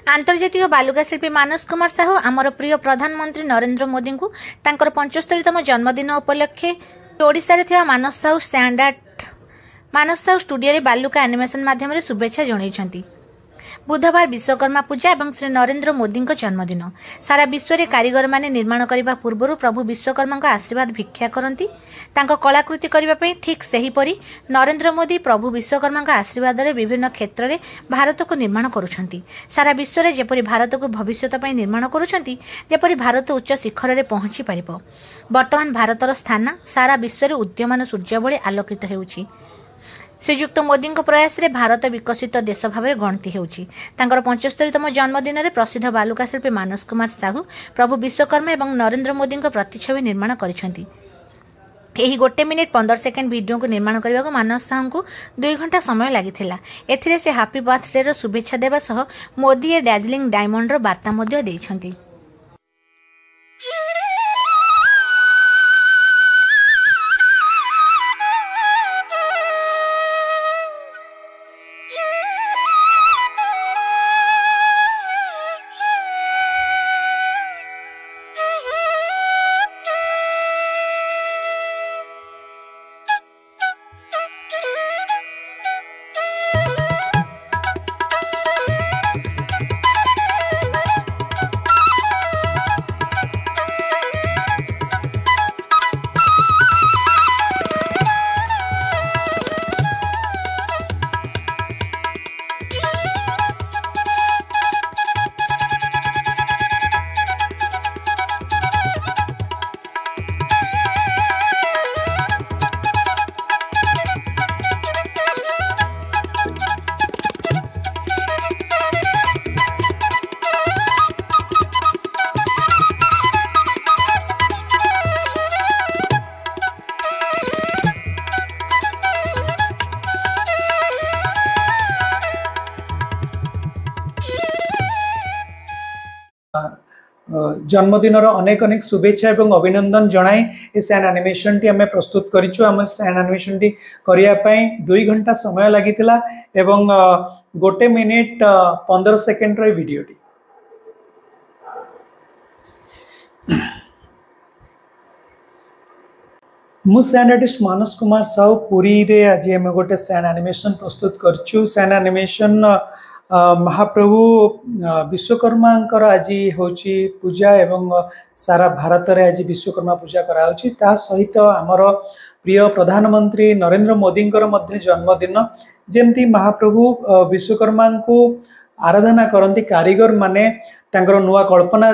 आंतर्जातिक बालुका शिल्पी मानस कुमार साहू आमर प्रिय प्रधानमंत्री नरेंद्र मोदी को तांकर 75तम जन्मदिन उपलक्षे ओडिशा रे मानस साहू स्टूडियो रे बालुका एनिमेशन माध्यम शुभेच्छा जणाइछंती। बुधवार विश्वकर्मा पूजा और श्री नरेंद्र मोदी जन्मदिन सारा विश्व में कारीगर माने निर्माण करने पूर्व प्रभु विश्वकर्मा आशीर्वाद भिक्षा करती कलाकृति करने ठीक सेहीपरि नरेंद्र मोदी प्रभु विश्वकर्मा आशीर्वाद विभिन्न क्षेत्र में भारत को निर्माण करुछंती। सारा विश्व में जेपरि भारत को भविष्य निर्माण करुछंती जेपरि भारत उच्च शिखर में पहुंची पारिबो। वर्तमान भारतर स्थान सारा विश्व में उद्यमान सूर्य भली आलोकित हेउछि। श्रीयुक्त मोदी प्रयास रे भारत विकसित देश भाव गणति होउछि। 75तम जन्मदिन में प्रसिद्ध बालुका शिल्पी मानस कुमार साहू प्रभु विश्वकर्मा और नरेंद्र मोदी प्रतिछवि निर्माण करिसेंती। एही 1 मिनिट 15 सेकेंड वीडियो को निर्माण करने को मानस साहू को 2 घंटा समय लगी। एथिरे से हैप्पी बर्थडे रो शुभेच्छा देवा सह मोदी ए डार्जिलिंग डायमंड रो वार्ता मध्य देइछंती। जन्मदिन अनेक अनेक शुभेच्छा और अभिनंदन जनाई ए सैन एनिमेशन टी आम प्रस्तुत करिछु। आम सैन एनिमेशन टी करिया पई 2 घंटा समय लागितिला एवं 1 मिनिट 15 सेकेंड रे वीडियो टी मु सैन आर्टिस्ट मानस कुमार साहू पुरी रे आज आम गोटे सैन एनिमेशन प्रस्तुत करछु। सैन एनिमेशन महाप्रभु विश्वकर्मा आज होची पूजा एवं सारा भारत रे आज विश्वकर्मा पूजा कराउची। ता सहित आमर प्रिय प्रधानमंत्री नरेंद्र मोदी जन्मदिन जेमती महाप्रभु विश्वकर्मा को आराधना करती कारीगर माने तांकर नुआ कल्पना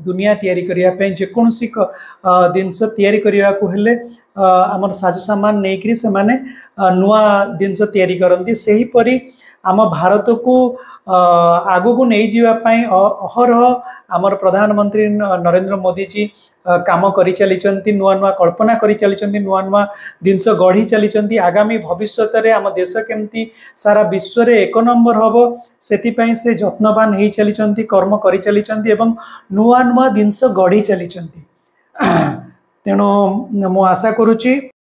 दुनिया तैयारी करिया पे जेकोसी जिनस तैयारी करिया को हेले आमर साजो सामान नेकरी से माने नुआ जिनस तैयारी करती। सेही परी आम भारत को आगु को नहीं जीवाई अहरह आमर प्रधानमंत्री नरेंद्र मोदी जी काम करी चली नुआ नुआ कल्पना करी चली नुआ नुआ जिनस गढ़ी चली। आगामी भविष्य रे आम देश केमती सारा विश्व रे 1 नंबर हम से से जत्नवान हो चली कर्म करी चली नुआ नुआ जिनस गढ़ी चली। तेणु मु आशा करुच्ची